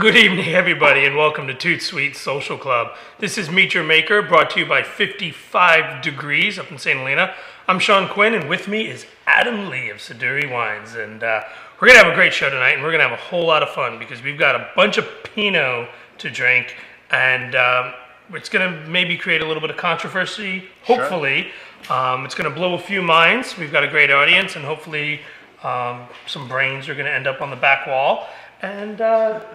Good evening, everybody, and welcome to ToutSuite Social Club. This is Meet Your Maker, brought to you by 55 Degrees up in St. Helena. I'm Sean Quinn, and with me is Adam Lee of Siduri Wines. And we're going to have a great show tonight, and we're going to have a whole lot of fun because we've got a bunch of Pinot to drink, and it's going to maybe create a little bit of controversy, hopefully. Sure. It's going to blow a few minds. We've got a great audience, and hopefully some brains are going to end up on the back wall. And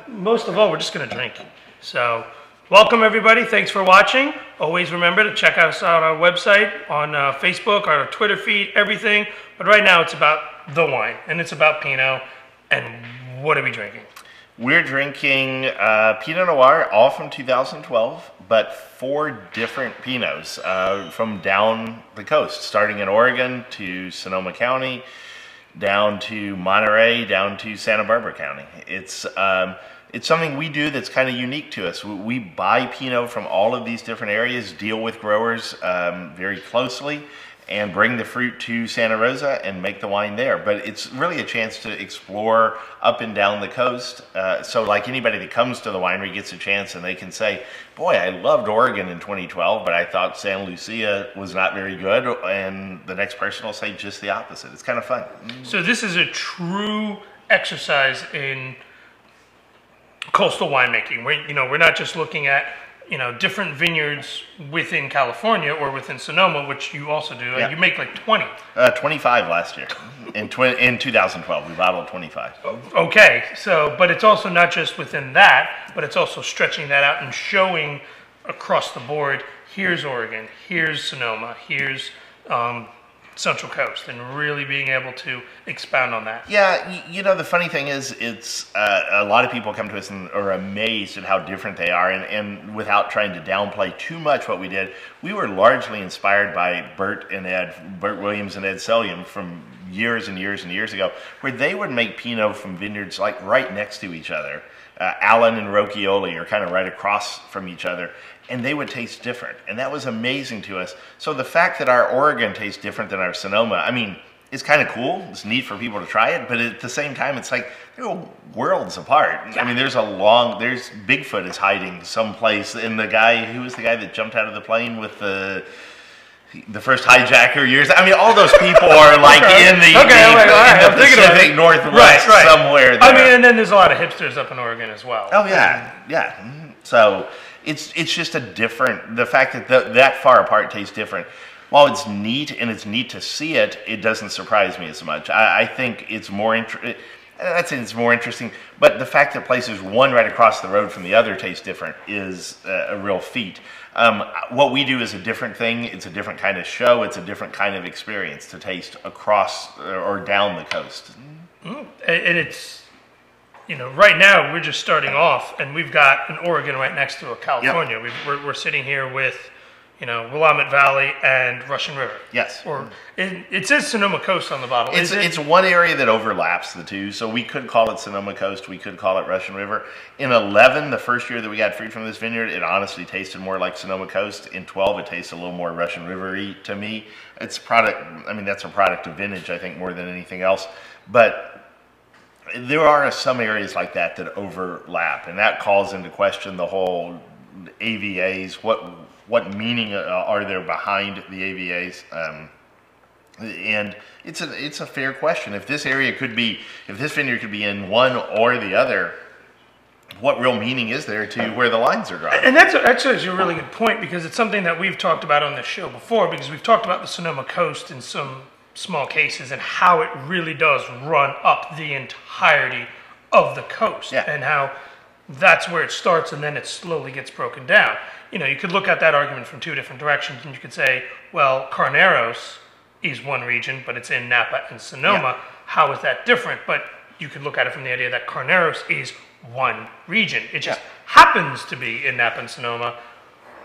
most of all, we're just going to drink. So welcome, everybody. Thanks for watching. Always remember to check us out on our website, on Facebook, our Twitter feed, everything. But right now, it's about the wine, and it's about Pinot. And what are we drinking? We're drinking Pinot Noir, all from 2012, but 4 different Pinots from down the coast, starting in Oregon to Sonoma County, down to Monterey, down to Santa Barbara County. It's something we do that's kind of unique to us. We buy Pinot from all of these different areas, deal with growers very closely, and bring the fruit to Santa Rosa and make the wine there. But it's really a chance to explore up and down the coast. So like anybody that comes to the winery gets a chance and they can say, boy, I loved Oregon in 2012, but I thought Santa Lucia was not very good. And the next person will say just the opposite. It's kind of fun. So this is a true exercise in coastal winemaking. We're not just looking at different vineyards within California or within Sonoma, which you also do. Yeah. You make like 20. 25 last year. In 2012, we bottled 25. Okay, but it's also not just within that, but it's also stretching that out and showing across the board, here's Oregon, here's Sonoma, here's Central Coast, and really being able to expound on that. Yeah, the funny thing is, it's a lot of people come to us and are amazed at how different they are, and without trying to downplay too much what we did, we were largely inspired by Bert Williams and Ed Sellium from years and years and years ago, where they would make Pinot from vineyards like right next to each other. Allen and Rocchioli are kind of right across from each other, and they would taste different, and that was amazing to us. So the fact that our Oregon tastes different than our Sonoma, I mean, it's kind of cool. It's neat for people to try it, but at the same time, it's like they're worlds apart. Yeah. I mean, there's Bigfoot is hiding someplace, and who was the guy that jumped out of the plane with the first hijacker years? I mean, all those people are like in the Pacific Northwest somewhere there. I mean, and then there's a lot of hipsters up in Oregon as well. Oh yeah. So it's just the fact that that far apart tastes different. While it's neat and it's neat to see it, it doesn't surprise me as much. I think it's more interesting, but the fact that places one right across the road from the other taste different is a real feat. What we do is a different thing. It's a different kind of show. It's a different kind of experience to taste across or down the coast. And it's, right now we're just starting off, and we've got an Oregon right next to a California. Yep. We're sitting here with, Willamette Valley and Russian River. Yes. Or it says Sonoma Coast on the bottle. It's one area that overlaps the two, so we could call it Sonoma Coast. We could call it Russian River. In 11, the first year that we got fruit from this vineyard, it honestly tasted more like Sonoma Coast. In 12, it tasted a little more Russian River-y to me. That's a product of vintage, I think, more than anything else. But there are some areas like that overlap, and that calls into question the whole AVAs. What meaning are there behind the AVAs? And it's a fair question. If this vineyard could be in one or the other, what real meaning is there to where the lines are drawn? And that's actually a really good point, because it's something that we've talked about on this show before, because we've talked about the Sonoma Coast in some small cases and how it really does run up the entirety of the coast, and how that's where it starts and then it slowly gets broken down. You could look at that argument from 2 different directions, and you could say, well, Carneros is one region, but it's in Napa and Sonoma. Yeah. How is that different? But you could look at it from the idea that Carneros is one region. It just happens to be in Napa and Sonoma,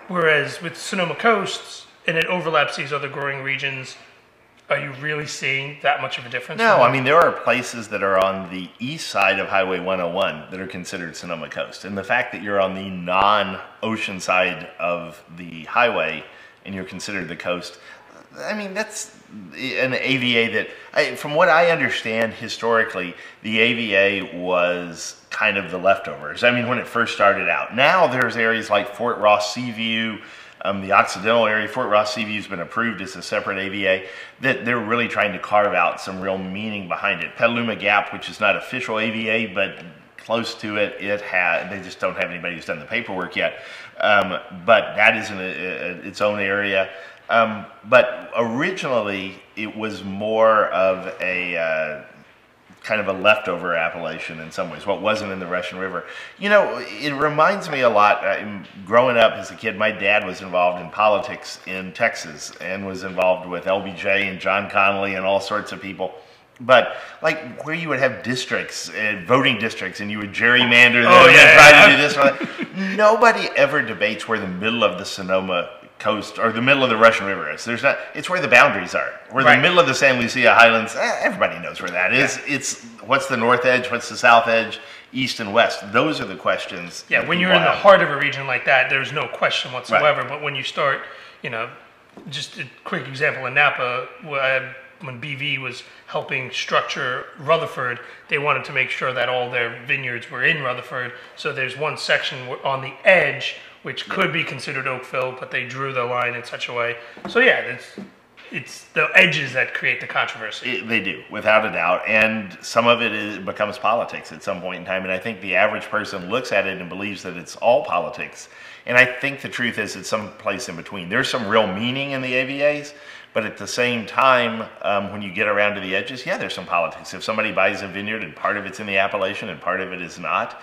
whereas with Sonoma Coast, and it overlaps these other growing regions, are you really seeing that much of a difference? No, I mean, there are places that are on the east side of Highway 101 that are considered Sonoma Coast. And the fact that you're on the non-ocean side of the highway and you're considered the coast, I mean, that's an AVA that, from what I understand historically, the AVA was kind of the leftovers. I mean, when it first started out. Now there's areas like Fort Ross Seaview, the Occidental area. Fort Ross Seaview has been approved as a separate AVA, that they're really trying to carve out some real meaning behind it. Petaluma Gap, which is not official AVA, but close to it, they just don't have anybody who's done the paperwork yet. But that is its own area. But originally, it was more of a kind of a leftover appellation in some ways, what wasn't in the Russian River. You know, it reminds me a lot, growing up as a kid, my dad was involved in politics in Texas and was involved with LBJ and John Connally and all sorts of people. But like where you would have districts, voting districts, and you would gerrymander them and try to do this or that. Nobody ever debates where the middle of the Sonoma coast or the middle of the Russian River is. There's not. It's where the boundaries are. Where the middle of the San Lucia Highlands. Everybody knows where that is. Yeah. It's what's the north edge, what's the south edge, east and west. Those are the questions. Yeah, when you're in the heart of a region like that, there's no question whatsoever. Right. But when you start, you know, just a quick example in Napa, when BV was helping structure Rutherford, they wanted to make sure that all their vineyards were in Rutherford. So there's one section on the edge which could be considered oak-filled, but they drew the line in such a way. So yeah, it's the edges that create the controversy. They do, without a doubt. And some of it becomes politics at some point in time. And I think the average person looks at it and believes that it's all politics. And I think the truth is it's some place in between. There's some real meaning in the AVAs, but at the same time, when you get around to the edges, yeah, there's some politics. If somebody buys a vineyard and part of it's in the appellation and part of it is not,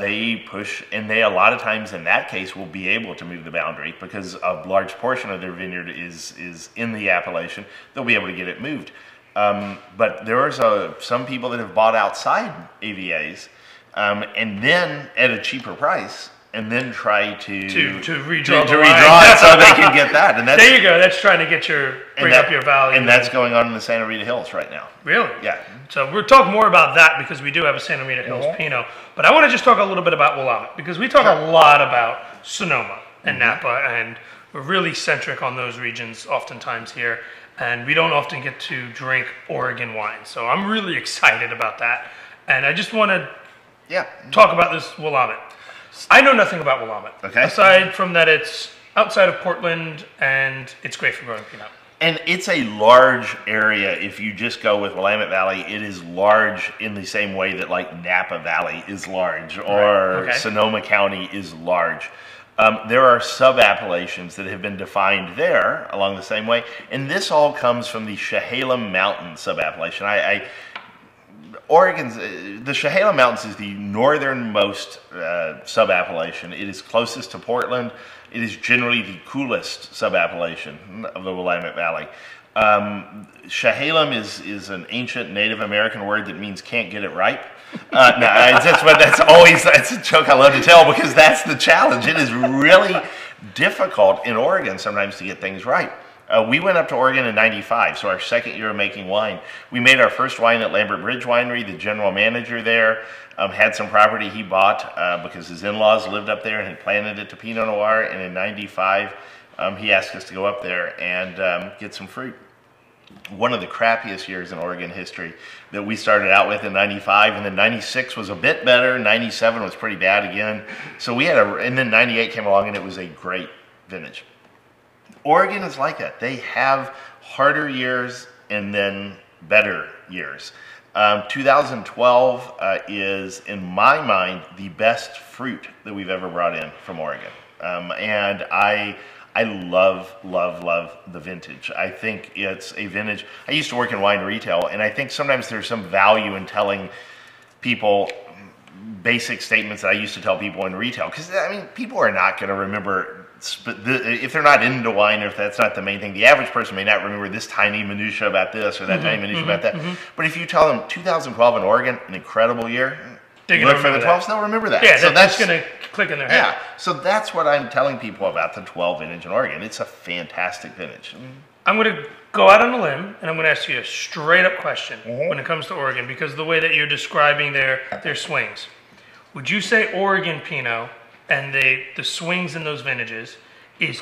they push, and they a lot of times in that case will be able to move the boundary because a large portion of their vineyard is in the appellation. They'll be able to get it moved. But there are some people that have bought outside AVAs and then at a cheaper price, and then try to redraw it so they can get that. And that's, there you go. That's trying to get bring up your value. And that's going on in the Santa Rita Hills right now. Really? Yeah. So we'll talk more about that because we do have a Santa Rita Hills Pinot. But I want to just talk a little bit about Willamette because we talk a lot about Sonoma and Napa, and we're really centric on those regions oftentimes here. And we don't often get to drink Oregon wine. So I'm really excited about that. And I just want to talk about this Willamette. I know nothing about Willamette. Okay. Aside from that, it's outside of Portland, and it's great for growing Pinot. And it's a large area. If you just go with Willamette Valley, it is large in the same way that like Napa Valley is large, or Sonoma County is large. There are sub-appellations that have been defined there along the same way, and this all comes from the Chehalem Mountain sub-appellation. The Chehalem Mountains is the northernmost sub-appellation. It is closest to Portland. It is generally the coolest sub-appellation of the Willamette Valley. Chehalem is an ancient Native American word that means can't get it ripe. That's a joke I love to tell because that's the challenge. It is really difficult in Oregon sometimes to get things right. We went up to Oregon in '95, so our second year of making wine. We made our first wine at Lambert Bridge Winery. The general manager there had some property he bought because his in-laws lived up there and had planted it to Pinot Noir. And in '95, he asked us to go up there and get some fruit. One of the crappiest years in Oregon history that we started out with in '95, and then '96 was a bit better. '97 was pretty bad again. So we had and then '98 came along and it was a great vintage. Oregon is like that. They have harder years and then better years. 2012 is, in my mind, the best fruit that we've ever brought in from Oregon. And I love the vintage. I think it's a vintage. I used to work in wine retail, and I think sometimes there's some value in telling people basic statements that I used to tell people in retail. Because, I mean, people are not going to remember, if they're not into wine, or if that's not the main thing, the average person may not remember this tiny minutia about this or that tiny minutia about that. But if you tell them 2012 in Oregon, an incredible year, look for the 12s, they'll remember that. Yeah, so that's going to click in their head. Yeah, so that's what I'm telling people about the 12 vintage in Oregon. It's a fantastic vintage. I'm going to go out on a limb, and I'm going to ask you a straight-up question when it comes to Oregon, because the way that you're describing their swings. Would you say Oregon Pinot and the swings in those vintages is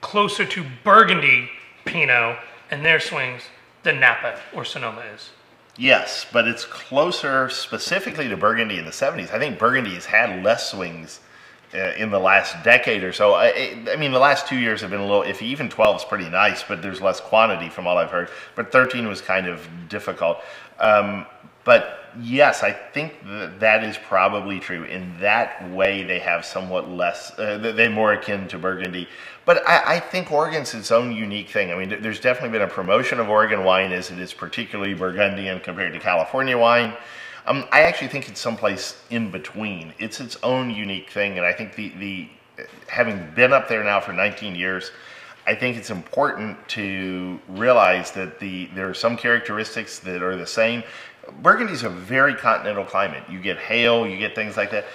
closer to Burgundy Pinot and their swings than Napa or Sonoma is. Yes, but it's closer specifically to Burgundy in the 70s. I think Burgundy has had less swings in the last decade or so. I mean, the last 2 years have been a little iffy. Even 12 is pretty nice, but there's less quantity from all I've heard. But 13 was kind of difficult. But yes, I think that is probably true. In that way, they have somewhat less, they're more akin to Burgundy. But I think Oregon's its own unique thing. I mean, there's definitely been a promotion of Oregon wine as it is particularly Burgundian compared to California wine. I actually think it's someplace in between. It's its own unique thing, and I think having been up there now for 19 years, I think it's important to realize that there are some characteristics that are the same. Burgundy's a very continental climate. You get hail, you get things like that.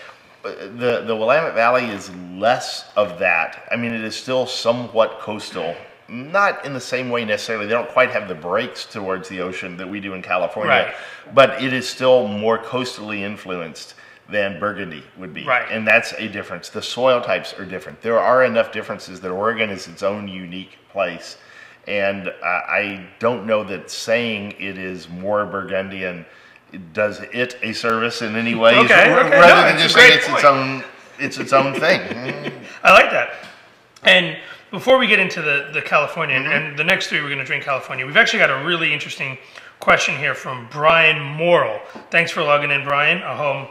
The Willamette Valley is less of that. I mean, it is still somewhat coastal. Not in the same way necessarily. They don't quite have the breaks towards the ocean that we do in California. Right. But it is still more coastally influenced than Burgundy would be. Right. And that's a difference. The soil types are different. There are enough differences that Oregon is its own unique place. And I don't know that saying it is more Burgundian does it a service in any way, rather than just saying it's its own thing. I like that. And before we get into the California, and the next three we're going to drink California, we've actually got a really interesting question here from Brian Morrill. Thanks for logging in, Brian, home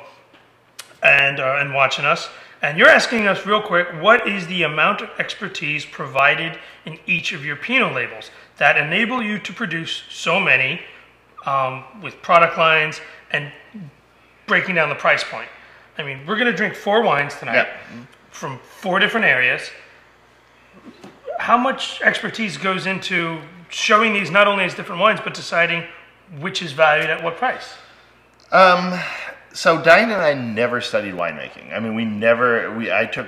and watching us. And you're asking us real quick, what is the amount of expertise provided in each of your Pinot labels that enable you to produce so many with product lines and breaking down the price point? I mean, we're going to drink 4 wines tonight from 4 different areas. How much expertise goes into showing these not only as different wines, but deciding which is valued at what price? So Diane and I never studied winemaking. I mean, I took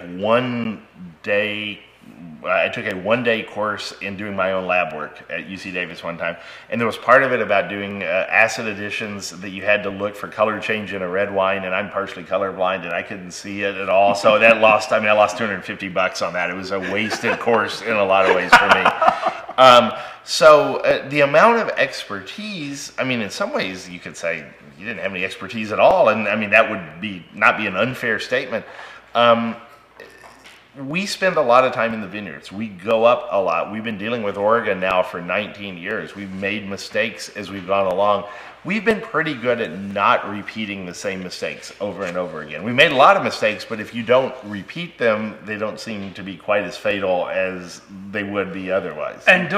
a one-day course in doing my own lab work at UC Davis one time, and there was part of it about doing acid additions that you had to look for color change in a red wine, and I'm partially colorblind and I couldn't see it at all, so I lost $250 on that. It was a wasted course in a lot of ways for me. So the amount of expertise, I mean, in some ways you could say you didn't have any expertise at all, and I mean, that would not be an unfair statement. We spend a lot of time in the vineyards. We go up a lot. We've been dealing with Oregon now for 19 years. We've made mistakes as we've gone along. We've been pretty good at not repeating the same mistakes over and over again. We made a lot of mistakes, but if you don't repeat them, they don't seem to be quite as fatal as they would be otherwise. And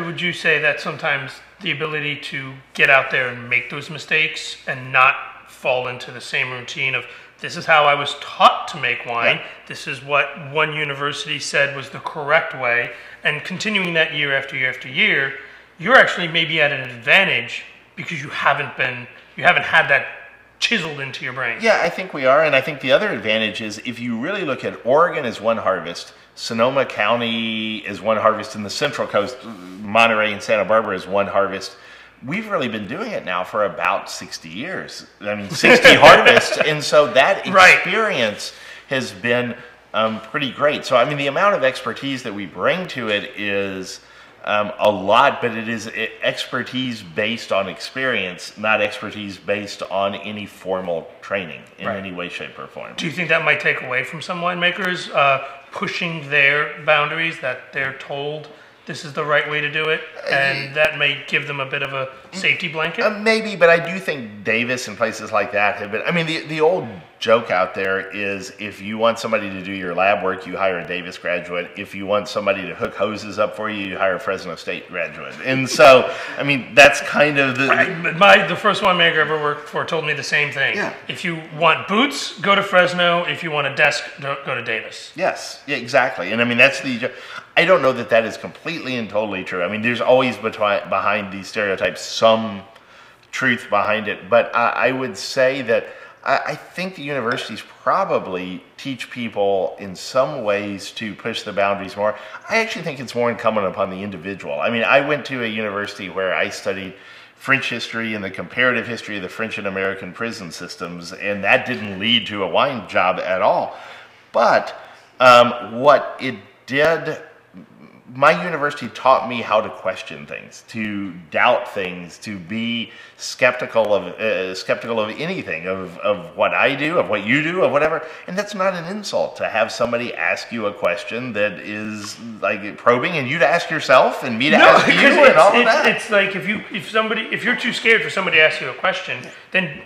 would you say that sometimes the ability to get out there and make those mistakes and not fall into the same routine of, this is how I was taught to make wine, this is what one university said was the correct way, and continuing that year after year after year, you're actually maybe at an advantage because you haven't had that chiseled into your brain. Yeah, I think we are, and I think the other advantage is if you really look at Oregon as one harvest, Sonoma County is one harvest, and the Central Coast, Monterey and Santa Barbara is one harvest. We've really been doing it now for about 60 years. I mean, 60 harvests, and so that experience has been pretty great. So, I mean, the amount of expertise that we bring to it is a lot, but it is expertise based on experience, not expertise based on any formal training in any way, shape, or form. Do you think that might take away from some winemakers pushing their boundaries, that they're told this is the right way to do it, and that may give them a bit of a safety blanket? Maybe, but I do think Davis and places like that have been, I mean, the old joke out there is if you want somebody to do your lab work, you hire a Davis graduate. If you want somebody to hook hoses up for you, you hire a Fresno State graduate. And so, I mean, that's kind of the first winemaker I ever worked for told me the same thing. Yeah. If you want boots, go to Fresno. If you want a desk, go to Davis. Yes, yeah, exactly. And I mean, I don't know that that is completely and totally true. I mean, there's always behind these stereotypes some truth behind it. But I would say that I think the universities probably teach people in some ways to push the boundaries more. I actually think it's more incumbent upon the individual. I mean, I went to a university where I studied French history and the comparative history of the French and American prison systems, and that didn't lead to a wine job at all. But what it did my university taught me how to question things, to doubt things, to be skeptical of anything, of what I do, of what you do, of whatever. And that's not an insult to have somebody ask you a question that is like probing, and you to ask yourself, and me to ask you, and all of that. It's like if you're too scared for somebody to ask you a question, then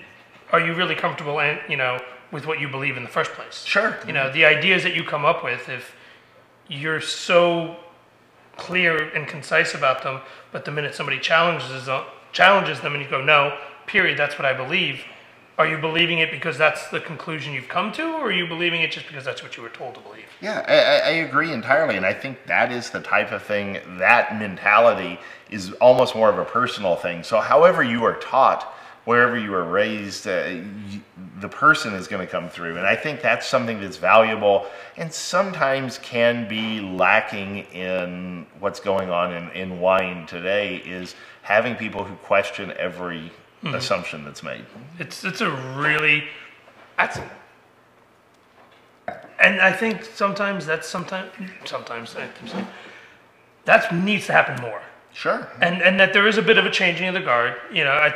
are you really comfortable, with what you believe in the first place? Sure. The ideas that you come up with, if you're so clear and concise about them, but the minute somebody challenges them and you go, no, period, that's what I believe, are you believing it because that's the conclusion you've come to, or are you believing it just because that's what you were told to believe? Yeah, I agree entirely, and I think that is the type of thing, that mentality is almost more of a personal thing. So however you are taught, wherever you were raised, the person is going to come through. And I think that's something that's valuable and sometimes can be lacking in what's going on in wine today, is having people who question every assumption that's made. And I think sometimes that needs to happen more. Sure. And that there is a bit of a changing of the guard.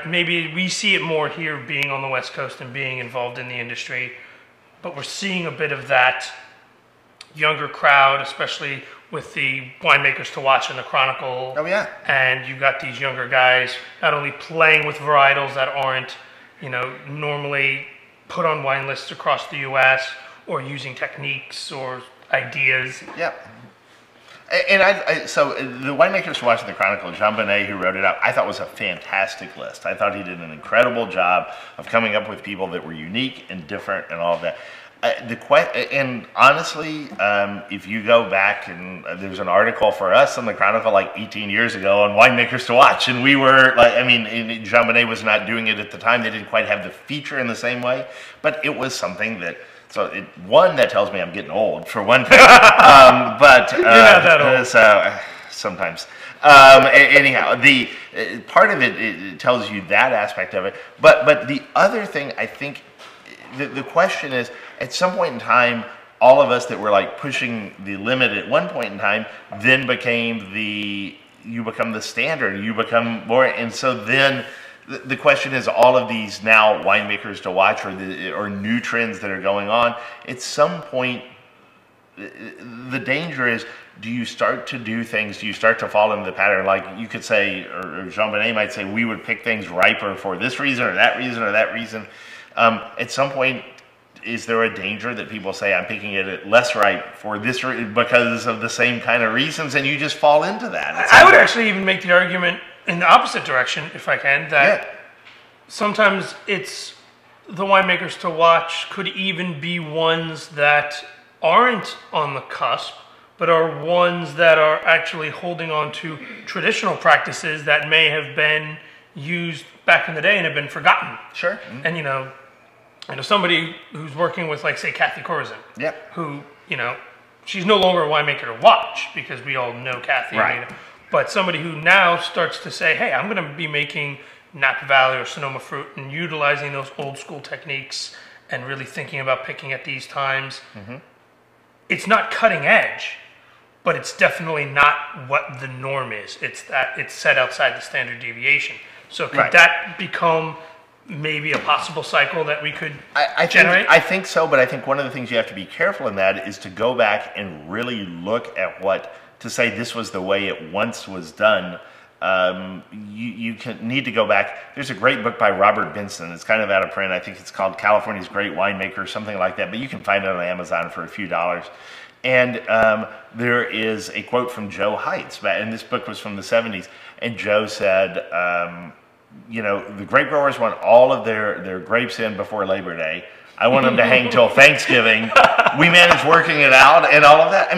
Maybe we see it more here being on the West Coast and being involved in the industry, but we're seeing a bit of that younger crowd, especially with the winemakers to watch in the Chronicle. Oh, yeah. And you've got these younger guys not only playing with varietals that aren't, normally put on wine lists across the U.S., or using techniques or ideas. Yep. And so the winemakers who watched the Chronicle, Jean Bonnet, who wrote it up, I thought was a fantastic list. I thought he did an incredible job of coming up with people that were unique and different and all of that. And honestly, if you go back, and there's an article for us on the Chronicle like 18 years ago on winemakers to watch, and we were like, Jean Bonnet was not doing it at the time. They didn't quite have the feature in the same way, but it was something that. So one, that tells me I'm getting old, for one thing. But you're not that old. So sometimes. Anyhow, the part of it tells you that aspect of it. But the other thing, I think, the question is, at some point in time, all of us that were like pushing the limit at one point in time, then you become the standard. You become more, and so then. The question is, all of these now winemakers to watch, or new trends that are going on, at some point, the danger is, do you start to do things, do you start to fall into the pattern? Like you could say, or Jean Bonnet might say, we would pick things riper for this reason or that reason or that reason. At some point, is there a danger that people say, I'm picking it less ripe for this because of the same kind of reasons, and you just fall into that? I would actually even make the argument in the opposite direction, if I can, that sometimes it's the winemakers to watch could even be ones that aren't on the cusp, but are ones that are actually holding on to traditional practices that may have been used back in the day and have been forgotten. Sure. Mm-hmm. And I know somebody who's working with, like, say, Kathy Corzin, who, she's no longer a winemaker to watch, because we all know Kathy. Right. But somebody who now starts to say, hey, I'm going to be making Napa Valley or Sonoma fruit and utilizing those old school techniques and really thinking about picking at these times. Mm-hmm. It's not cutting edge, but it's definitely not what the norm is. It's that it's set outside the standard deviation. So could that become maybe a possible cycle that we could generate? I think so, but I think one of the things you have to be careful in that is to go back and really look at to say this was the way it once was done. You need to go back. There's a great book by Robert Benson. It's kind of out of print. I think it's called California's Great Winemaker, something like that. But you can find it on Amazon for a few dollars. And there is a quote from Joe Heitz, and this book was from the 70s. And Joe said, the grape growers want all of their grapes in before Labor Day. I want them to hang till Thanksgiving. We manage working it out and all of that.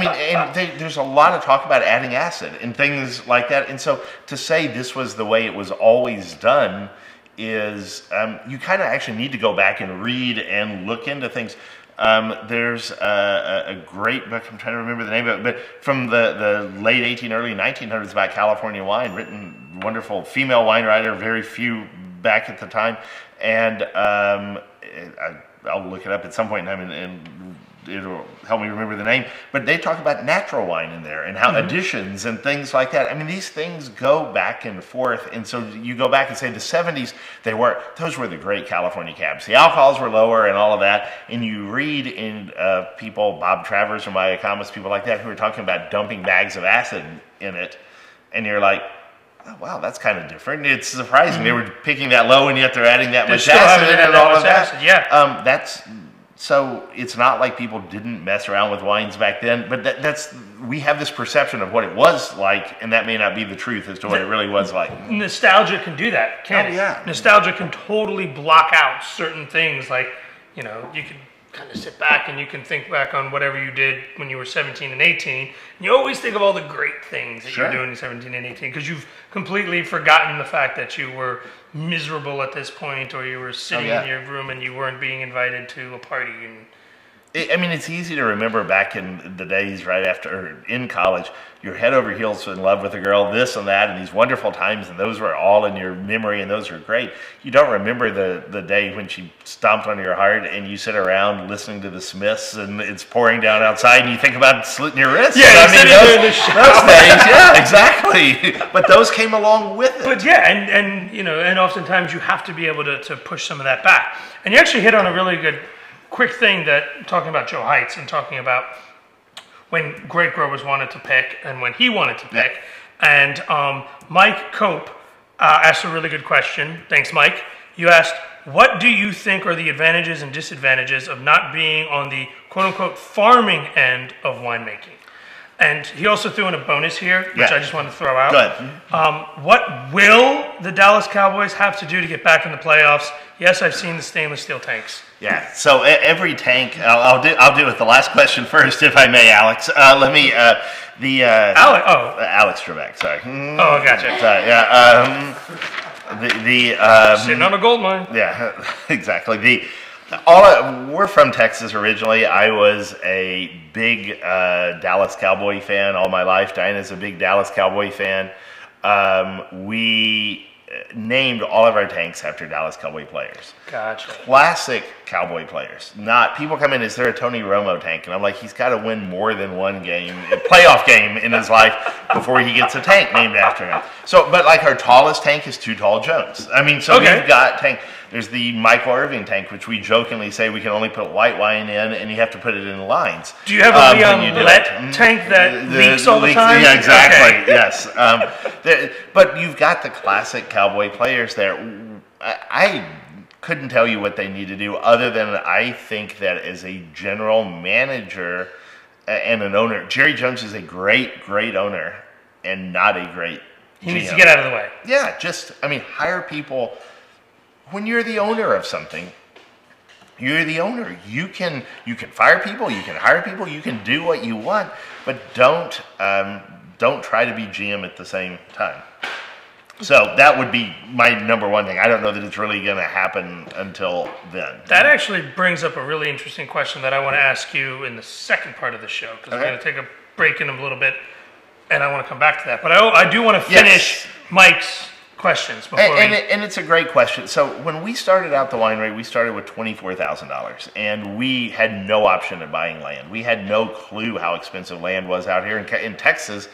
There's a lot of talk about adding acid and things like that. And so to say this was the way it was always done is, you kind of actually need to go back and read and look into things. There's a great book, I'm trying to remember the name of it, but from the late early 1900s about California wine, written, wonderful female wine writer, very few back at the time. And I'll look it up at some point in time and it'll help me remember the name, but they talk about natural wine in there and how additions and things like that. I mean, these things go back and forth, and so you go back and say the 70s, those were the great California cabs. The alcohols were lower and all of that, and you read in people, Bob Travers or Maya Kamas, people like that, who are talking about dumping bags of acid in it, and you're like, oh, wow, that's kind of different. It's surprising they were picking that low, and yet they're adding that much acid in and all of that. Yeah. So it's not like people didn't mess around with wines back then, but we have this perception of what it was like, and that may not be the truth as to what it really was like. Nostalgia can do that, can't it? Yeah. Nostalgia can totally block out certain things. Like, you can kind of sit back and you can think back on whatever you did when you were 17 and 18. And you always think of all the great things that you're doing in 17 and 18 because you've completely forgotten the fact that you were miserable at this point, or you were sitting in your room and you weren't being invited to a party. And it's easy to remember back in the days right after, or in college, you're head over heels in love with a girl, this and that, and these wonderful times, and those were all in your memory, and those were great. You don't remember the day when she stomped on your heart, and you sit around listening to the Smiths, and it's pouring down outside, and you think about slitting your wrists. Yeah, those days, yeah, exactly. But those came along with it. But yeah, and oftentimes you have to be able to push some of that back. And you actually hit on a really good quick thing, that talking about Joe Heights and talking about when grape growers wanted to pick and when he wanted to pick. And Mike Cope asked a really good question. Thanks, Mike. You asked, what do you think are the advantages and disadvantages of not being on the quote-unquote farming end of winemaking? And he also threw in a bonus here, which I just wanted to throw out. Go ahead. What will the Dallas Cowboys have to do to get back in the playoffs? Yes, I've seen the stainless steel tanks. Yeah, so every tank, I'll do with the last question first, if I may, Alex. Alex Trebek, sorry. Oh, gotcha. Sorry, yeah. Sitting on a gold mine. Yeah, exactly. We're from Texas originally. I was a big Dallas Cowboy fan all my life. Diana's a big Dallas Cowboy fan. We named all of our tanks after Dallas Cowboy players. Gotcha. Classic Cowboy players. Not people come in, is there a Tony Romo tank? And I'm like, he's got to win more than one game, a playoff game in his life before he gets a tank named after him. So, but like our tallest tank is Too Tall Jones. I mean, so we've got tank. There's the Michael Irving tank, which we jokingly say we can only put white wine in, and you have to put it in lines. Do you have a Leon tank that leaks all the time? Yeah, exactly. Okay. Yes. But you've got the classic Cowboy players there. I couldn't tell you what they need to do, other than I think that as a general manager and an owner, Jerry Jones is a great, great owner and not a great GM. He needs to get out of the way. Yeah, hire people. When you're the owner of something, you're the owner. You can fire people, you can hire people, you can do what you want, but don't try to be GM at the same time. So that would be my number one thing. I don't know that it's really going to happen until then. That actually brings up a really interesting question that I want to ask you in the second part of the show, because we're going to take a break in a little bit, and I want to come back to that. But I do want to finish Mike's questions before and it's a great question. So when we started out the winery, we started with $24,000, and we had no option of buying land. We had no clue how expensive land was out here in Texas.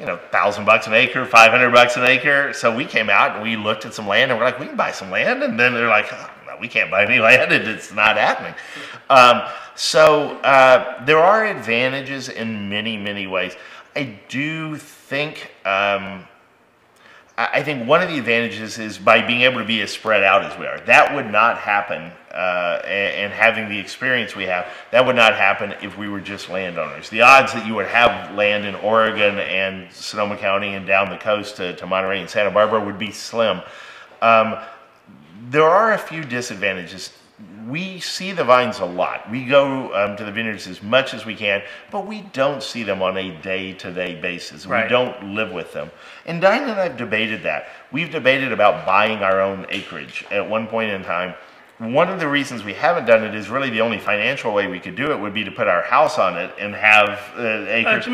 $1,000 an acre, $500 an acre. So we came out and we looked at some land, and we're like, we can buy some land. And then they're like, oh, no, we can't buy any land, and it's not happening. So there are advantages in many, many ways. I do think. I think one of the advantages is by being able to be as spread out as we are. That would not happen, and having the experience we have, that would not happen if we were just landowners. The odds that you would have land in Oregon and Sonoma County and down the coast to Monterey and Santa Barbara would be slim. There are a few disadvantages. We see the vines a lot. We go to the vineyards as much as we can, but we don't see them on a day-to-day basis. Right. We don't live with them. And Diane and I have debated that. We've debated about buying our own acreage at one point in time. One of the reasons we haven't done it is really the only financial way we could do it would be to put our house on it and have acres.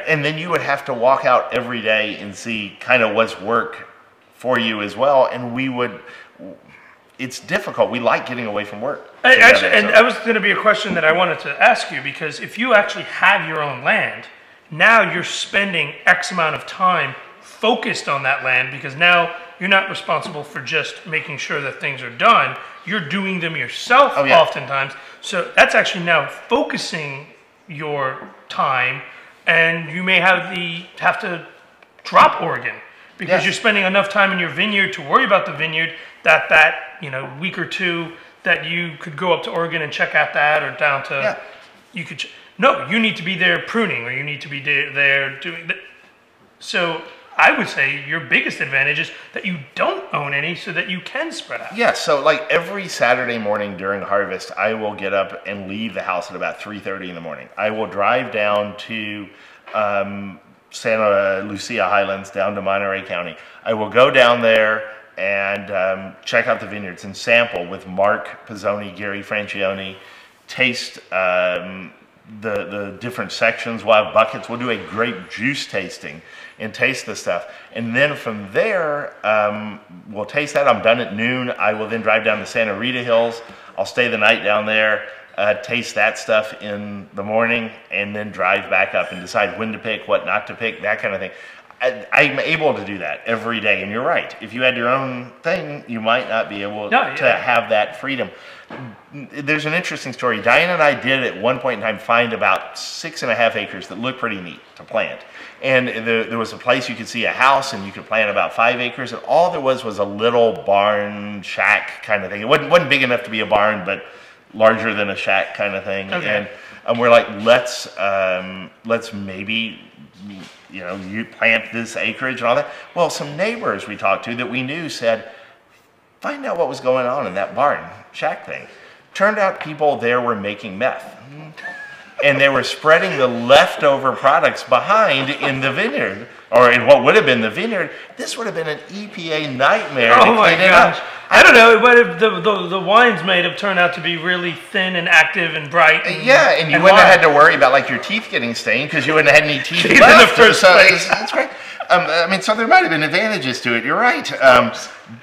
And then you would have to walk out every day and see kind of what's work for you as well. And we would... it's difficult. We like getting away from work. Actually, and that was going to be a question that I wanted to ask you, because if you actually have your own land, now you're spending X amount of time focused on that land, because now you're not responsible for just making sure that things are done. You're doing them yourself oftentimes. So that's actually now focusing your time, and you may have to drop Oregon because you're spending enough time in your vineyard to worry about the vineyard that week or two that you could go up to Oregon and check out that, or down to you need to be there pruning, or you need to be there doing that. So I would say your biggest advantage is that you don't own any, so that you can spread out. Yeah, so like every Saturday morning during harvest, I will get up and leave the house at about 3:30 in the morning. I will drive down to Santa Lucia Highlands, down to Monterey County. I will go down there and check out the vineyards and sample with Mark Pisoni, Gary Francione, taste the different sections. We'll have buckets. We'll do a grape juice tasting and taste the stuff. And then from there, we'll taste that. I'm done at noon. I will then drive down to Santa Rita Hills. I'll stay the night down there, taste that stuff in the morning, and then drive back up and decide when to pick, what not to pick, that kind of thing. I'm able to do that every day. And you're right. If you had your own thing, you might not be able to have that freedom. There's an interesting story. Diane and I did at one point in time find about 6.5 acres that looked pretty neat to plant. And there was a place you could see a house, and you could plant about 5 acres, and all there was a little barn shack kind of thing. It wasn't big enough to be a barn, but larger than a shack kind of thing. Okay. And we're like, let's maybe you plant this acreage and all that. Well, some neighbors we talked to that we knew said, find out what was going on in that barn shack thing. Turned out people there were making meth. And they were spreading the leftover products behind in the vineyard, or in what would have been the vineyard. This would have been an EPA nightmare to clean it up. I don't know, but if the wines may have turned out to be really thin and active and bright. And you wouldn't have had to worry about like your teeth getting stained, because you wouldn't have had any teeth left in the first place. That's great. So there might have been advantages to it. You're right.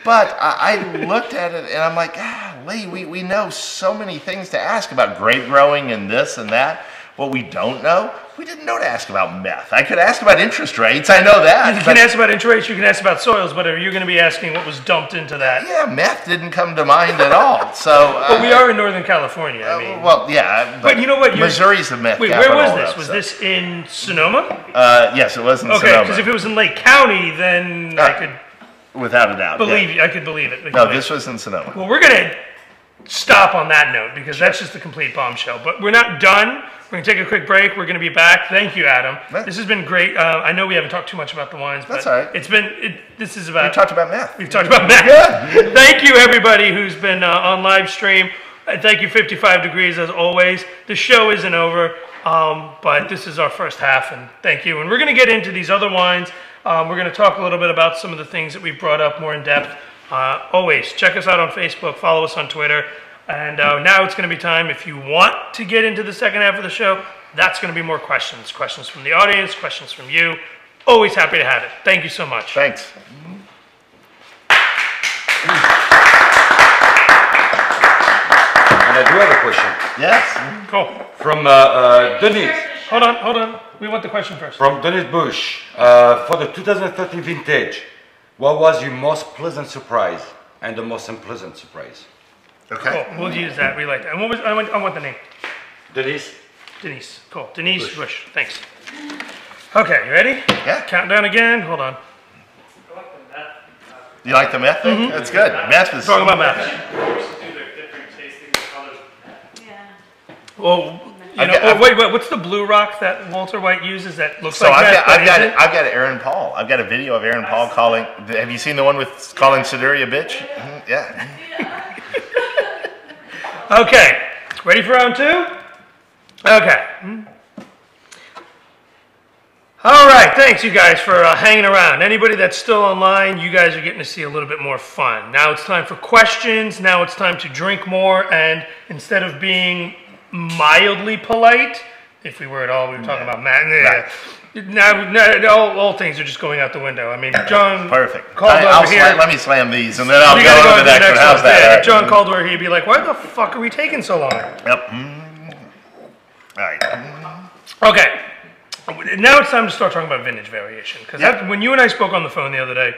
But I looked at it and I'm like, Lee, we know so many things to ask about grape growing and this and that. What we don't know, we didn't know to ask about meth. I could ask about interest rates. I know that. You can ask about interest rates. You can ask about soils, but you're going to be asking what was dumped into that. Yeah, meth didn't come to mind at all. So, but we are in Northern California. I mean, well, yeah. But you know what? Missouri's the meth capital. Where was this? Was this in Sonoma? Yes, it was in Sonoma. Okay, because if it was in Lake County, then I could, without a doubt, I could believe it. No, this was in Sonoma. Well, we're going to stop on that note, because that's just a complete bombshell. But we're not done. We're going to take a quick break. We're going to be back. Thank you, Adam. This has been great. I know we haven't talked too much about the wines, but that's all right. This is about... We talked about meth. We've talked about meth. Good. Thank you, everybody who's been on live stream. Thank you, 55 Degrees, as always. The show isn't over, but this is our first half, and thank you. And we're going to get into these other wines. We're going to talk a little bit about some of the things that we've brought up more in depth. Always, check us out on Facebook. Follow us on Twitter. And now it's going to be time, if you want to get into the second half of the show, that's going to be more questions. Questions from the audience, questions from you. Always happy to have it. Thank you so much. Thanks. And I do have a question. Yes. Cool. From Denise. Hold on. We want the question first. From Denise Bush. For the 2013 vintage, what was your most pleasant surprise and the most unpleasant surprise? Okay. Cool. We'll use that. We like that. And I want the name. Denise. Denise. Cool. Denise Bush. Thanks. Okay, you ready? Yeah. Countdown again. Hold on. You like the meth thing? That's good. Meth is... Talking about meth. Well, wait, what's the blue rock that Walter White uses that looks like meth? I've got Aaron Paul. I've got a video of Aaron Paul calling... Have you seen the one with calling Siduri a bitch? Mm-hmm. Yeah. Okay, ready for round two? Okay. All right, thanks you guys for hanging around. Anybody that's still online, you guys are getting to see a little bit more fun. Now it's time for questions. Now it's time to drink more, and instead of being mildly polite, if we were at all, we were talking about Matt. Now, all things are just going out the window. I mean, John Perfect. called over here. Let me slam these, and then I'll You go gotta on to the next one. How's one. that? If John called over, he'd be like, "Why the fuck are we taking so long?" Yep. All right. Okay. Now it's time to start talking about vintage variation, because when you and I spoke on the phone the other day,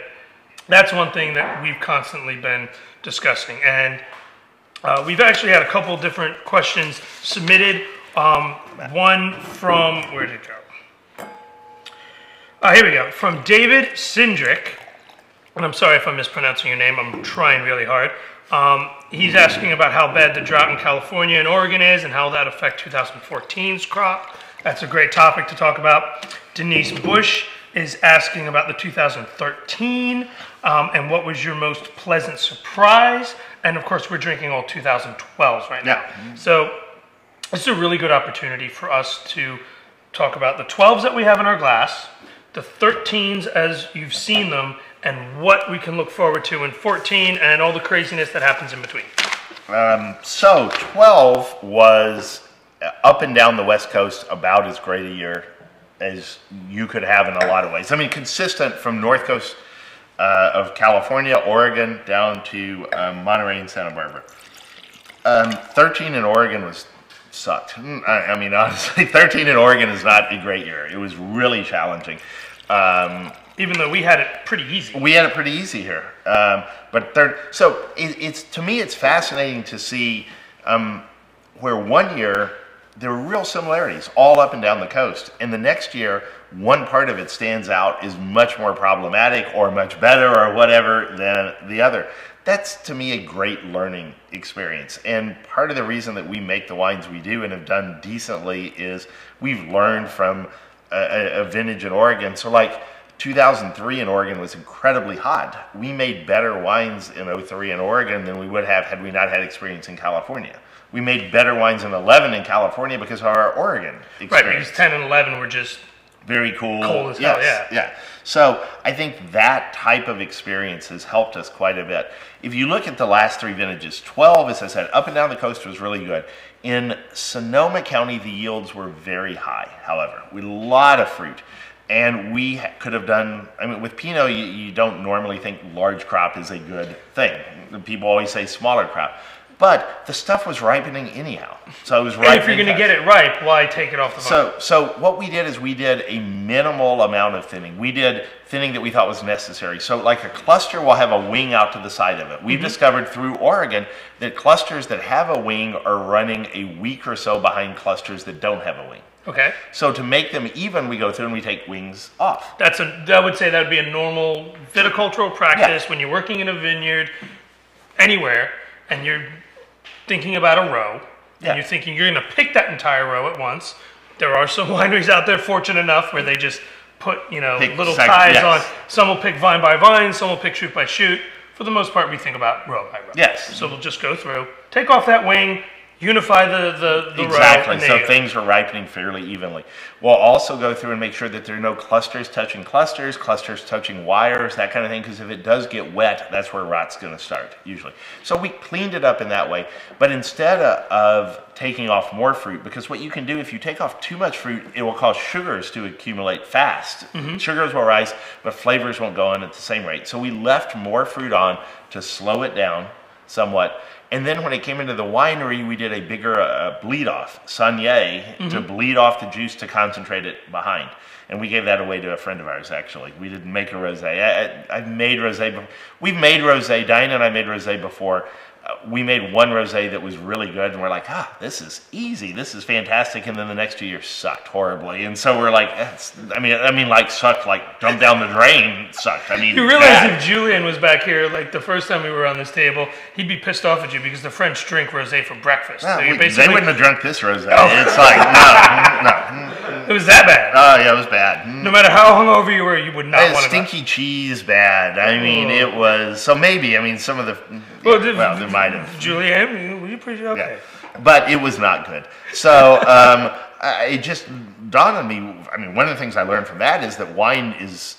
that's one thing that we've constantly been discussing, and we've actually had a couple different questions submitted. One from, where did it go? Here we go. From David Sindrick, and I'm sorry if I'm mispronouncing your name. I'm trying really hard. He's asking about how bad the drought in California and Oregon is and how that affects 2014's crop. That's a great topic to talk about. Denise Bush is asking about the 2013 and what was your most pleasant surprise. And of course, we're drinking all 2012s right now. Yeah. So this is a really good opportunity for us to talk about the 12s that we have in our glass, the 13s as you've seen them, and what we can look forward to in 14 and all the craziness that happens in between. So 12 was up and down the West Coast about as great a year as you could have in a lot of ways. I mean, consistent from North Coast of California, Oregon, down to Monterey and Santa Barbara. 13 in Oregon sucked. I mean, honestly, 13 in Oregon is not a great year. It was really challenging. Even though we had it pretty easy. We had it pretty easy here. So it's to me, it's fascinating to see where one year there were real similarities all up and down the coast. And the next year, one part of it stands out is much more problematic or much better or whatever than the other. That's, to me, a great learning experience. And part of the reason that we make the wines we do and have done decently is we've learned from a vintage in Oregon. So like 2003 in Oregon was incredibly hot. We made better wines in 03 in Oregon than we would have had we not had experience in California. We made better wines in 11 in California because of our Oregon experience. Right, because 10 and 11 were just very cool. Cold as hell, yeah. So I think that type of experience has helped us quite a bit. If you look at the last three vintages, 12, as I said, up and down the coast was really good. In Sonoma County, the yields were very high, however, with a lot of fruit. And we could have done, I mean, with Pinot, you don't normally think large crop is a good thing. People always say smaller crop. But the stuff was ripening anyhow. So it was ripening. And if you're going to get it ripe, why take it off the vine? So what we did is we did a minimal amount of thinning. We did thinning that we thought was necessary. So like a cluster will have a wing out to the side of it. We've discovered through Oregon that clusters that have a wing are running a week or so behind clusters that don't have a wing. Okay. So to make them even, we go through and we take wings off. I would say that would be a normal viticultural practice when you're working in a vineyard anywhere and you're thinking about a row and you're thinking you're going to pick that entire row at once. There are some wineries out there fortunate enough where they just put, little ties on. Some will pick vine by vine, some will pick shoot by shoot. For the most part, we think about row by row. Yes. So we'll just go through, take off that wing, unify the row. Exactly. So things are ripening fairly evenly. We'll also go through and make sure that there are no clusters touching clusters, clusters touching wires, that kind of thing, because if it does get wet, that's where rot's going to start, usually. So we cleaned it up in that way. But instead of taking off more fruit, because what you can do if you take off too much fruit, it will cause sugars to accumulate fast. Sugars will rise, but flavors won't go on at the same rate. So we left more fruit on to slow it down somewhat. And then when it came into the winery, we did a bigger bleed off, Saignée, to bleed off the juice to concentrate it behind. And we gave that away to a friend of ours, actually. We didn't make a rosé. I've made rosé. We've made rosé. Diana and I made rosé before. We made one rosé that was really good, and we're like, this is easy. This is fantastic. And then the next 2 years sucked horribly. And so we're like, sucked, like dumped down the drain, sucked. I mean, you realize if Julian was back here, like the first time we were on this table, he'd be pissed off at you because the French drink rosé for breakfast. No, so they wouldn't have drunk this rosé. It's like, no. It was that bad. Oh, yeah, it was bad. No matter how hungover you were, you would not want to. Stinky cheese bad. I mean, it was, so maybe, some of the, there might have. Julian, were you pretty okay? Yeah. But it was not good. So it just dawned on me, one of the things I learned from that is that wine is,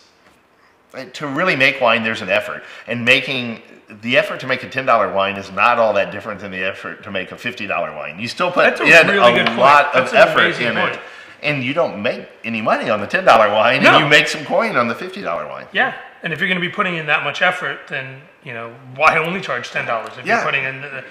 to really make wine, there's an effort. And the effort to make a $10 wine is not all that different than the effort to make a $50 wine. You still put in a lot of effort in it. And you don't make any money on the $10 wine, No. and you make some coin on the $50 wine. Yeah, and if you're going to be putting in that much effort, then why only charge $10 if you're putting in?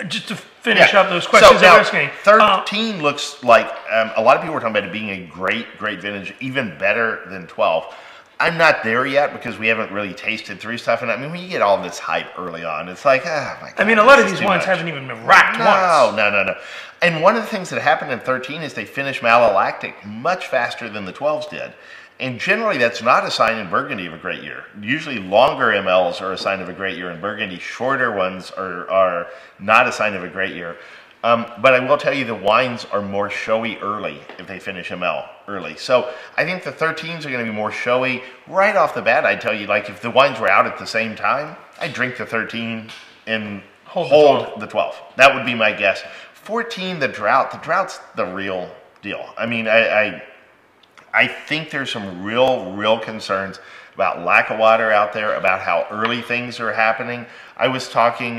Just to finish up those questions so I was asking. 13 looks like a lot of people were talking about it being a great vintage, even better than 12. I'm not there yet because we haven't really tasted through stuff. And I mean, when you get all this hype early on, it's like, oh my God. I mean, a lot of these wines haven't even been racked once. No. And one of the things that happened in 13 is they finished malolactic much faster than the 12s did. And generally, that's not a sign in Burgundy of a great year. Usually, longer MLs are a sign of a great year in Burgundy. Shorter ones are not a sign of a great year. But I will tell you the wines are more showy early if they finish ML early. So I think the 13s are going to be more showy. Right off the bat, I'd tell you, like, if the wines were out at the same time, I'd drink the 13 and hold the 12. That would be my guess. 14, the drought. The drought's the real deal. I mean, I think there's some real concerns about lack of water out there, about how early things are happening. I was talking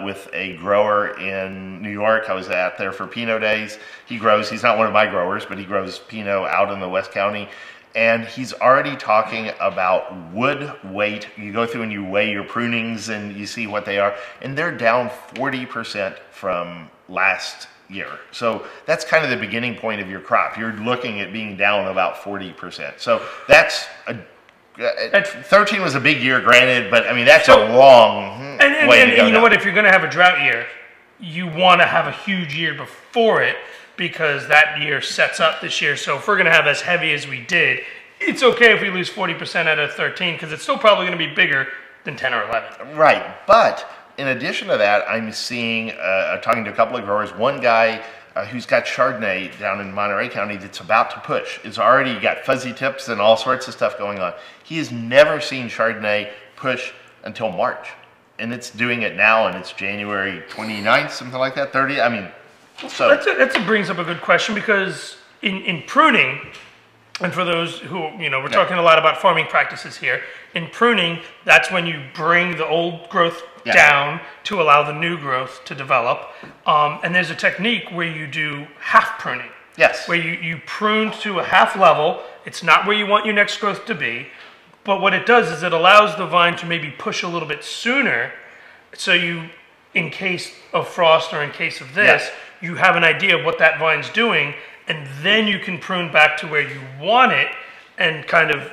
with a grower in New York. I was out there for Pinot days. He's not one of my growers, but he grows Pinot out in the West County. And he's already talking about wood weight. You go through and you weigh your prunings and you see what they are. And they're down 40% from last year. So that's kind of the beginning point of your crop. You're looking at being down about 40%. So that's 13 was a big year, granted, but I mean, that's a long way to go. And you know what? If you're going to have a drought year, you want to have a huge year before it because that year sets up this year. So if we're going to have as heavy as we did, it's okay if we lose 40% out of 13 because it's still probably going to be bigger than 10 or 11. Right. But in addition to that, I'm seeing, talking to a couple of growers, one guy who's got Chardonnay down in Monterey County that's about to push. It's already got fuzzy tips and all sorts of stuff going on. He has never seen Chardonnay push until March. And it's doing it now, and it's January 29th, something like that, 30. I mean, so. That brings up a good question because in pruning, and for those who, we're talking a lot about farming practices here. In pruning, that's when you bring the old growth down to allow the new growth to develop. And there's a technique where you do half pruning. Yes. Where you prune to a half level. It's not where you want your next growth to be. But what it does is it allows the vine to maybe push a little bit sooner. So you, in case of frost or in case of this, you have an idea of what that vine's doing. And then you can prune back to where you want it and kind of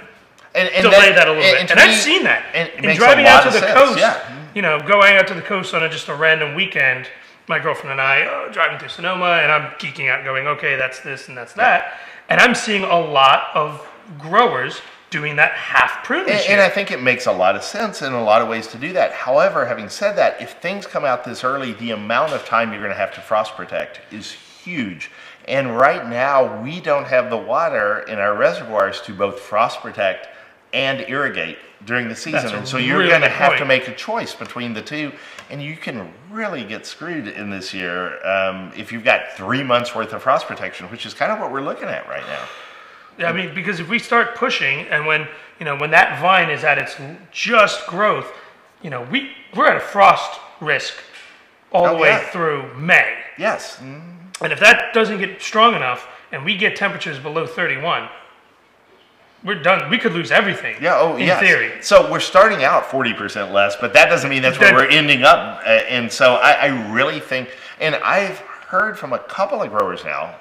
delay that a little bit. And I've seen that. In driving out to the coast, going out to the coast on just a random weekend, my girlfriend and I driving through Sonoma, and I'm geeking out going, okay, that's this and that's that. And I'm seeing a lot of growers doing that half prune this year. And I think it makes a lot of sense in a lot of ways to do that. However, having said that, if things come out this early, the amount of time you're going to have to frost protect is huge. And right now, we don't have the water in our reservoirs to both frost protect and irrigate during the season. And so you're going to have to make a choice between the two. And you can really get screwed in this year if you've got 3 months worth of frost protection, which is kind of what we're looking at right now. Yeah, I mean, because if we start pushing and when that vine is at its just growth, we're at a frost risk all the way through May. Yes. And if that doesn't get strong enough and we get temperatures below 31, we're done. We could lose everything in theory. So we're starting out 40% less, but that doesn't mean that's where we're ending up. And so I really think, and I've heard from a couple of growers now,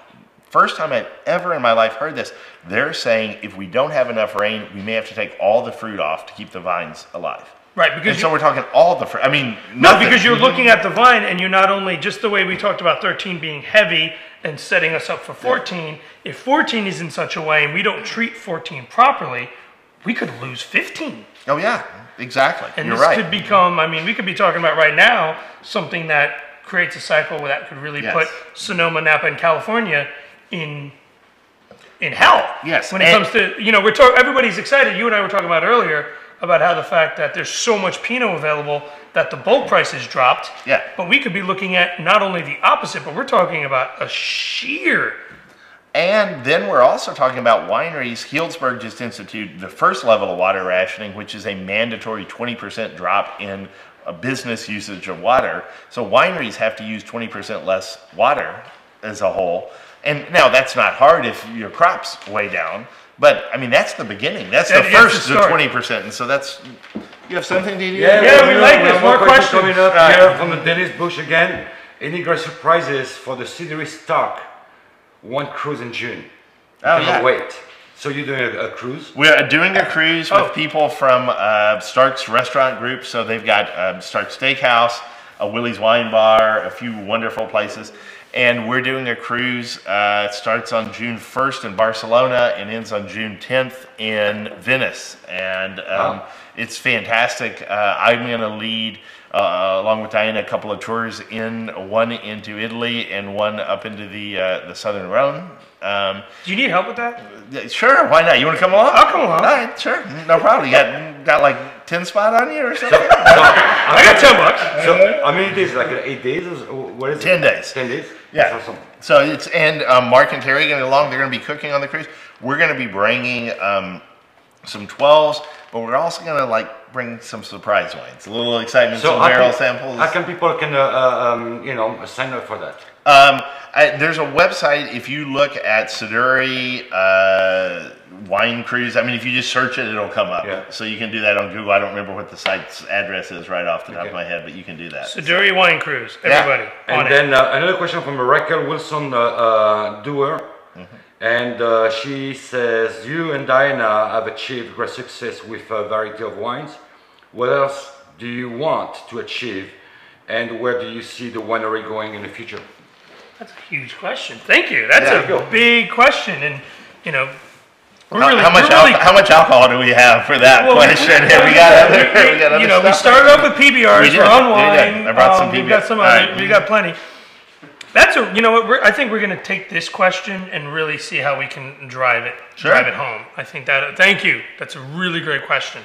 first time I've ever in my life heard this, they're saying if we don't have enough rain, we may have to take all the fruit off to keep the vines alive. Right, because so we're talking all the fruit. I mean, no, because you're looking at the vine and you're not only just the way we talked about 13 being heavy and setting us up for 14. If 14 is in such a way and we don't treat 14 properly, we could lose 15. Oh yeah, exactly. And this could become, I mean, we could be talking about right now something that creates a cycle where that could really put Sonoma, Napa, and California in hell. Yes. When it comes to, everybody's excited. You and I were talking about earlier about how the fact that there's so much Pinot available that the bulk price has dropped. Yeah. But we could be looking at not only the opposite, but we're talking about a sheer. And then we're also talking about wineries. Healdsburg just instituted the first level of water rationing, which is a mandatory 20% drop in business usage of water. So wineries have to use 20% less water as a whole. And now that's not hard if your crop's way down, but I mean, that's the beginning. That's the That's first the the start. 20%. And so that's, you have something to do? Yeah, we like this. More questions. Coming up here from the Dennis Bush again. Any great surprises for the Siduri stock? One cruise in June. Oh, Cannot yeah. wait. So you're doing a cruise? We're doing a cruise with people from Stark's restaurant group. So they've got Stark's Steakhouse, a Willie's Wine Bar, a few wonderful places. And we're doing a cruise. It starts on June 1st in Barcelona and ends on June 10th in Venice. And it's fantastic. I'm going to lead, along with Diana, a couple of tours one into Italy and one up into the southern Rhone. Do you need help with that? Sure, why not? You want to come along? I'll come along. All right, sure, no problem. You got like 10 spot on you or something? I got $10. So how many days? Like 8 days? Or what is it? 10 days. 10 days? Yeah. That's awesome. So it's, and Mark and Terry going along. They're going to be cooking on the cruise. We're going to be bringing some 12s, but we're also going to like bring some surprise wines. A little excitement, some barrel samples. How can people sign up for that? There's a website. If you look at Siduri wine cruise, I mean, if you just search it, it'll come up. Yeah. So you can do that on Google. I don't remember what the site's address is right off the top of my head, but you can do that. Siduri Wine Cruise, everybody. Yeah. On And then another question from Raquel Wilson Doer. And she says, you and Diana have achieved great success with a variety of wines. What else do you want to achieve? And where do you see the winery going in the future? That's a huge question. Thank you. That's a big question. And, you know, How much alcohol do we have for that question? We got other we stuff? started off with PBRs. We're on wine. I brought some We've PBRs. got some other. We got plenty. That's you know what? I think we're going to take this question and really see how we can drive it home. I think that. Thank you. That's a really great question.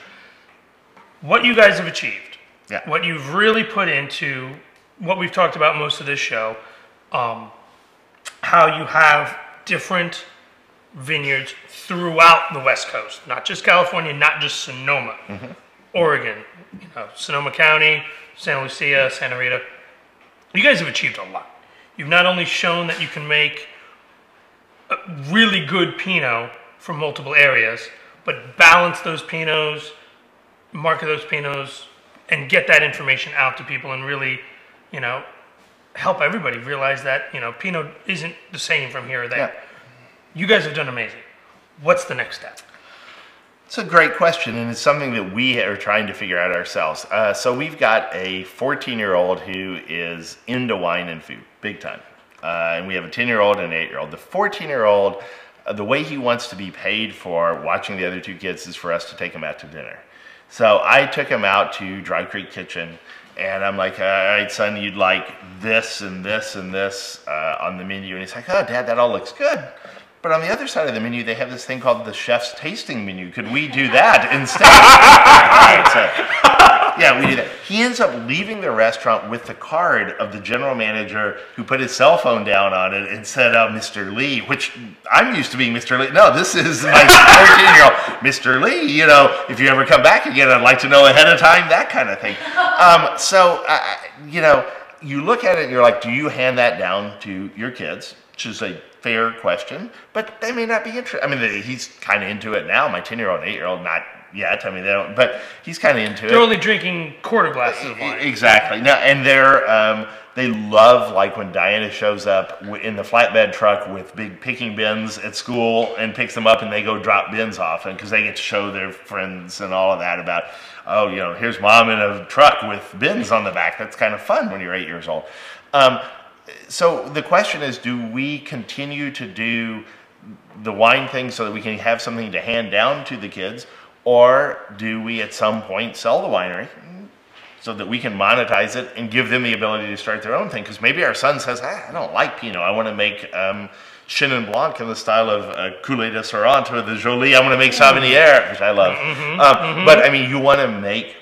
What you guys have achieved, what you've really put into what we've talked about most of this show, how you have different vineyards throughout the West Coast, not just California, not just Sonoma, Oregon, Sonoma County, Santa Lucia, Santa Rita. You guys have achieved a lot. You've not only shown that you can make a really good Pinot from multiple areas, but balance those Pinots, market those Pinots, and get that information out to people and really, help everybody realize that, Pinot isn't the same from here or there. Yeah. You guys have done amazing. What's the next step? It's a great question, and it's something that we are trying to figure out ourselves. So we've got a 14-year-old who is into wine and food, big time. And we have a 10-year-old and an 8-year-old. The 14-year-old, the way he wants to be paid for watching the other two kids is for us to take him out to dinner. So I took him out to Dry Creek Kitchen, and I'm like, all right, son, you'd like this and this and this on the menu. And he's like, oh, Dad, that all looks good. But on the other side of the menu, they have this thing called the chef's tasting menu. Could we do that instead? Yeah, we do that. He ends up leaving the restaurant with the card of the general manager who put his cell phone down on it and said, Mr. Lee, which I'm used to being Mr. Lee. No, this is my 14-year-old. Mr. Lee, if you ever come back again, I'd like to know ahead of time, that kind of thing. You look at it and you're like, do you hand that down to your kids? Which is a fair question, but they may not be interested. I mean, he's kind of into it now. My 10-year-old and 8-year-old, not yet. I mean, they don't, but he's kind of into it. They're only drinking quarter glasses of wine. Exactly. Now, and they love, like, when Diana shows up in the flatbed truck with big picking bins at school and picks them up and they go drop bins off, and because they get to show their friends and all of that about, here's mom in a truck with bins on the back. That's kind of fun when you're 8 years old. So the question is, do we continue to do the wine thing so that we can have something to hand down to the kids, or do we at some point sell the winery so that we can monetize it and give them the ability to start their own thing? Because maybe our son says, I don't like Pinot. I want to make Chenin Blanc in the style of Coulet de Sorrent or the Jolie. I want to make Sauvignon, which I love. But I mean, you want to make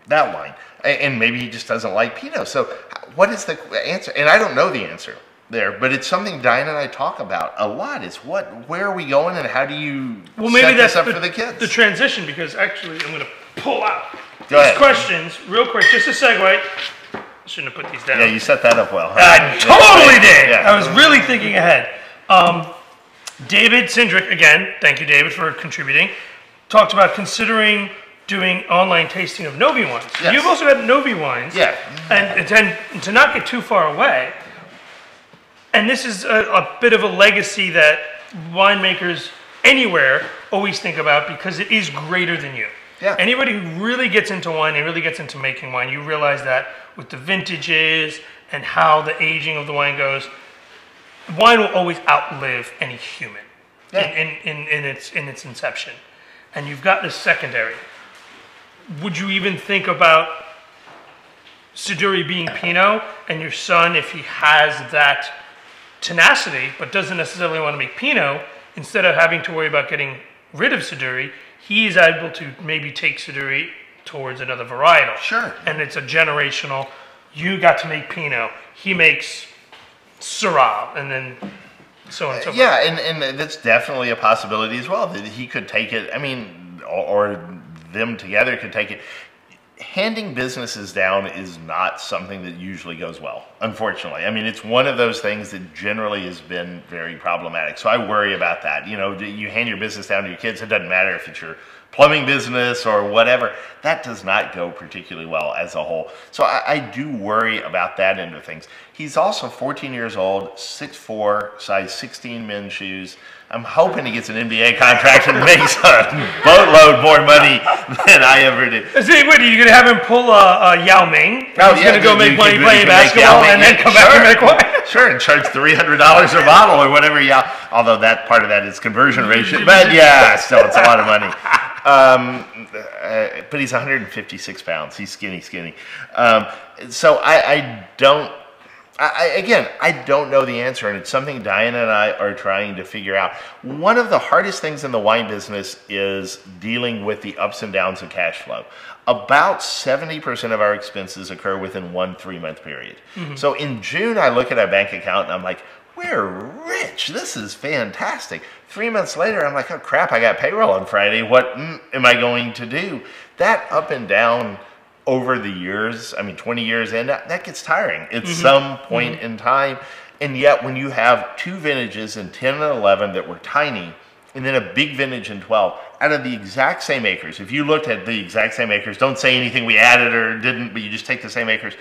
that wine. And maybe he just doesn't like Pinot. So what is the answer? And I don't know the answer there, but it's something Diana and I talk about a lot. Is where are we going, and how do you set this up for the kids? The transition, because actually I'm going to pull out these questions real quick, just a segue. I shouldn't have put these down. Yeah, you set that up well. I totally did. Yeah. I was really thinking ahead. David Sindrick, again, thank you, David, for contributing, talked about considering doing online tasting of Novi wines. Yes. You've also got Novi wines. Yeah. And to not get too far away, and this is a bit of a legacy that winemakers anywhere always think about because it is greater than you. Yeah. Anybody who really gets into wine and really gets into making wine, you realize that with the vintages and how the aging of the wine goes, wine will always outlive any human in its inception. And you've got this secondary. Would you even think about Siduri being Pinot and your son, if he has that tenacity but doesn't necessarily want to make Pinot, instead of having to worry about getting rid of Siduri, he's able to maybe take Siduri towards another varietal. Sure. And it's a generational, you got to make Pinot, he makes Syrah, and then so on and so forth. Yeah, and that's definitely a possibility as well, that he could take it, I mean, or them together could take it. Handing businesses down is not something that usually goes well, unfortunately. I mean, it's one of those things that generally has been very problematic. So I worry about that. You know, you hand your business down to your kids, it doesn't matter if it's your plumbing business or whatever. That does not go particularly well as a whole. So I do worry about that end of things. He's also 14 years old, 6'4", size 16 men's shoes. I'm hoping he gets an NBA contract and makes a boatload more money than I ever did. See, what, are you going to have him pull a Yao Ming? Oh, He's going to go make money playing basketball and then come back and make wine? Sure, and charge $300 a bottle or whatever. Yeah, although that part of that is conversion ratio. But yeah, still, it's a lot of money. But he's 156 pounds. He's skinny. So I don't know the answer, and it's something Diana and I are trying to figure out. One of the hardest things in the wine business is dealing with the ups and downs of cash flow. About 70% of our expenses occur within 1 3-month period. Mm-hmm. So in June, I look at our bank account and I'm like, we're rich. This is fantastic. 3 months later, I'm like, oh crap, I got payroll on Friday. What am I going to do? That up and down over the years, I mean, 20 years in, that gets tiring at some point in time. And yet when you have 2 vintages in 10 and 11 that were tiny, and then a big vintage in 12, out of the exact same acres, if you looked at the exact same acres, don't say anything we added or didn't, but you just take the same acres,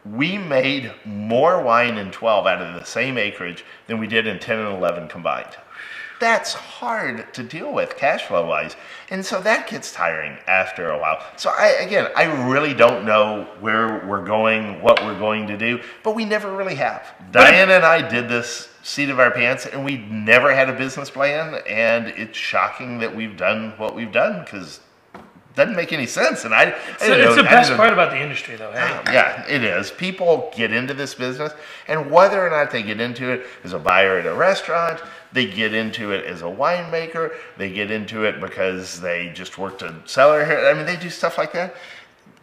we made more wine in 12 out of the same acreage than we did in 10 and 11 combined. That's hard to deal with cash flow wise. And so that gets tiring after a while. So I really don't know where we're going, what we're going to do, but we never really have. Diana and I did this seat of our pants and we never had a business plan, and it's shocking that we've done what we've done because it doesn't make any sense. And it's the best part about the industry though, hey? Yeah, it is. People get into this business, and whether or not they get into it as a buyer at a restaurant, they get into it as a winemaker, they get into it because they just worked a cellar here. I mean, they do stuff like that.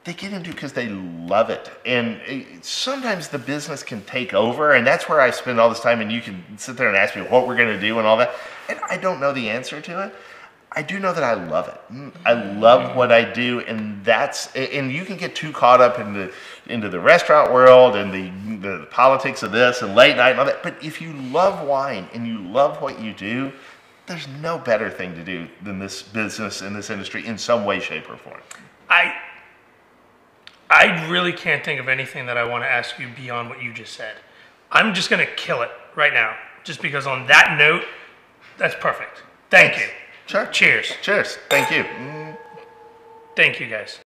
They get into it because they love it. And sometimes the business can take over, and that's where I spend all this time, and you can sit there and ask me what we're going to do and all that. And I don't know the answer to it. I do know that I love it. I love what I do, and you can get too caught up into the restaurant world and the politics of this and late night and all that. But if you love wine and you love what you do, there's no better thing to do than this business in this industry in some way, shape, or form. I really can't think of anything that I want to ask you beyond what you just said. I'm just going to kill it right now, just because on that note, that's perfect. Thank you. Sure. Cheers. Cheers. Thank you. Thank you, guys.